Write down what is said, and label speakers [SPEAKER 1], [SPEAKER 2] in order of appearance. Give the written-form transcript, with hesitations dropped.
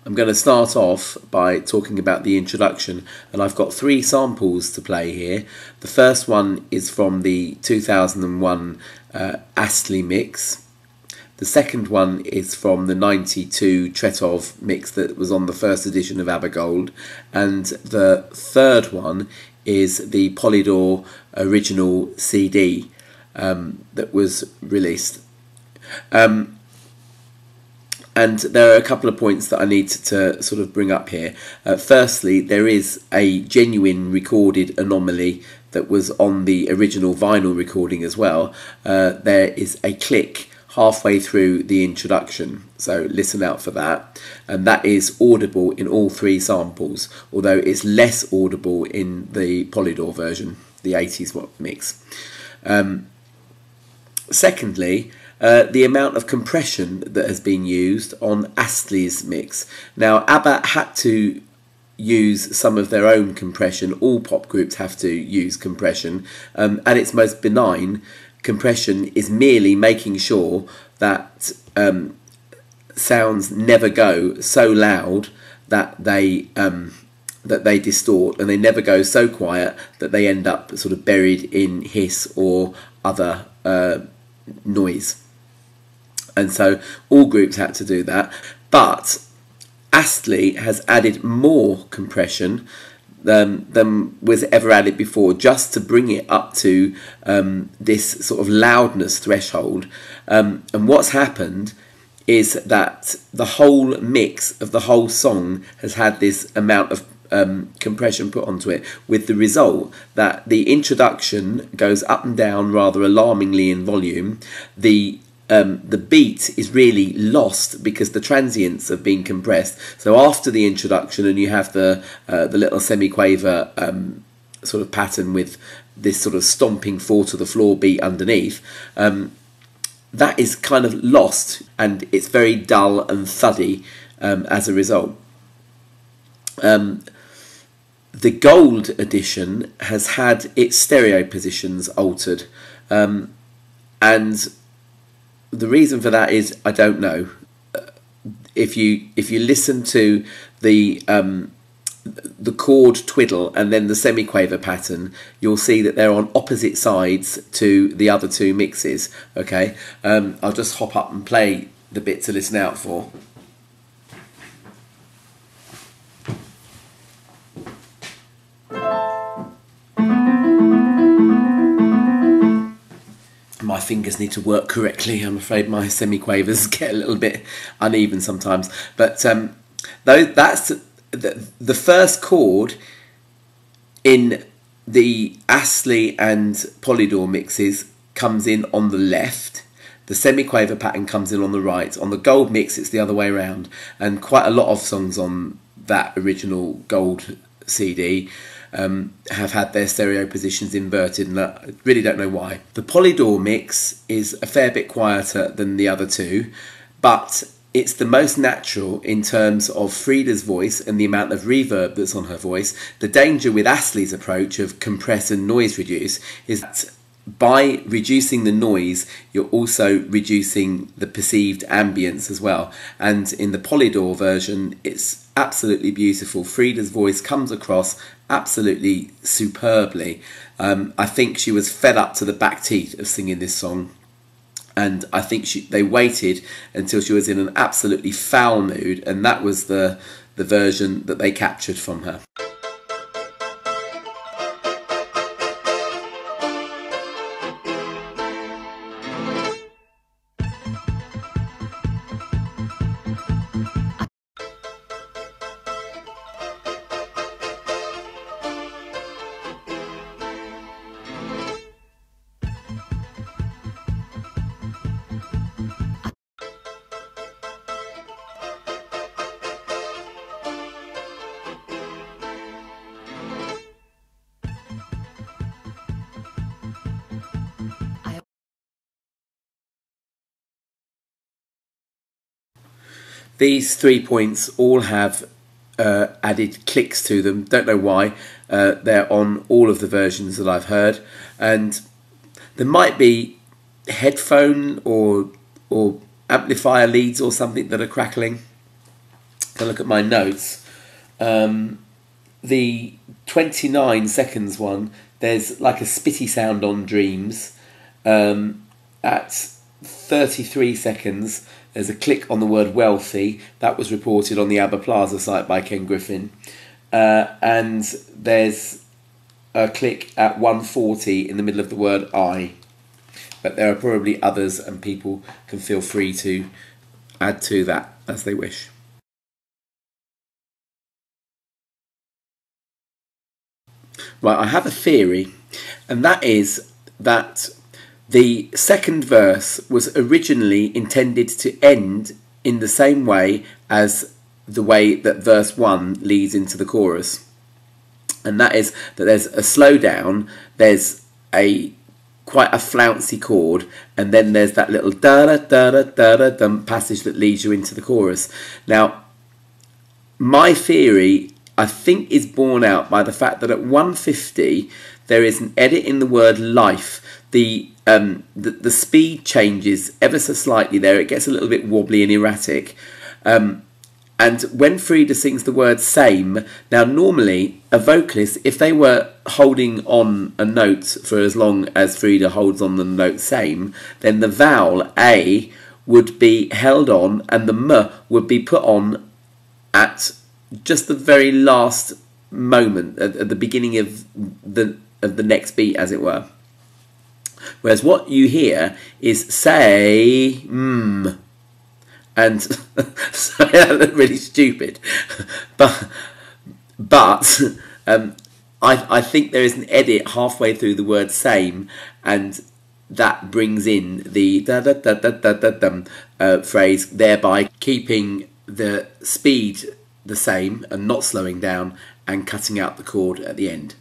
[SPEAKER 1] I'm going to start off by talking about the introduction, and I've got 3 samples to play here. The first one is from the 2001 Astley mix. The second one is from the 92 Tretov mix that was on the first edition of ABBA Gold, and the third one is the Polydor original CD that was released. And there are a couple of points that I need to sort of bring up here. Firstly, there is a genuine recorded Anomaly that was on the original vinyl recording as well. There is a click halfway through the introduction, so listen out for that. And that is audible in all 3 samples, although it's less audible in the Polydor version, the 80s mix. Secondly, the amount of compression that has been used on Astley's mix. Now, ABBA had to use some of their own compression. All pop groups have to use compression. At its most benign, compression is merely making sure that sounds never go so loud that they distort, and they never go so quiet that they end up sort of buried in hiss or other noise. And so all groups had to do that, but Astley has added more compression than was ever added before, just to bring it up to this sort of loudness threshold. And what's happened is that the whole mix of the whole song has had this amount of compression put onto it, with the result that the introduction goes up and down rather alarmingly in volume. The beat is really lost because the transients have been compressed. So after the introduction, and you have the little semi-quaver sort of pattern with this sort of stomping 4 to the floor beat underneath, that is kind of lost, and it's very dull and thuddy as a result. The gold edition has had its stereo positions altered, and the reason for that is I don't know. If you listen to the chord twiddle and then the semi-quaver pattern, you'll see that they're on opposite sides to the other 2 mixes. Okay, I'll just hop up and play the bit to listen out for. My fingers need to work correctly. I'm afraid my semi-quavers get a little bit uneven sometimes. But that's the first chord in the Astley and Polydor mixes comes in on the left. The semi-quaver pattern comes in on the right. On the gold mix, it's the other way around. And quite a lot of songs on that original gold CD have had their stereo positions inverted, and I really don't know why. The Polydor mix is a fair bit quieter than the other 2, but it's the most natural in terms of Frida's voice and the amount of reverb that's on her voice. The danger with Astley's approach of compress and noise reduce is that by reducing the noise, you're also reducing the perceived ambience as well. And in the Polydor version, it's absolutely beautiful. Frida's voice comes across absolutely superbly. I think she was fed up to the back teeth of singing this song, and I think they waited until she was in an absolutely foul mood, and that was the version that they captured from her. These 3 points all have added clicks to them. Don't know why. They're on all of the versions that I've heard, and there might be headphone or amplifier leads or something that are crackling. If I look at my notes, the 29 seconds one, there's like a spitty sound on Dreams. At 33 seconds, there's a click on the word wealthy. That was reported on the ABBA Plaza site by Ken Griffin. And there's a click at 1:40 in the middle of the word I. But there are probably others, and people can feel free to add to that as they wish. Right, I have a theory, and that is that the second verse was originally intended to end in the same way as the way that verse 1 leads into the chorus. And that is that there's a slowdown, there's quite a flouncy chord, and then there's that little da-da-da-da-da-da-dum passage that leads you into the chorus. Now, my theory, I think, is borne out by the fact that at 1:50 there is an edit in the word life. The speed changes ever so slightly there. It gets a little bit wobbly and erratic. And when Frida sings the word same, now normally a vocalist, if they were holding on a note for as long as Frida holds on the note same, then the vowel A would be held on and the M would be put on at just the very last moment, at the beginning of the next beat, as it were. Whereas what you hear is say, and so that looked really stupid, but I think there is an edit halfway through the word same, and that brings in the da da da da da da dum phrase, thereby keeping the speed the same and not slowing down and cutting out the chord at the end.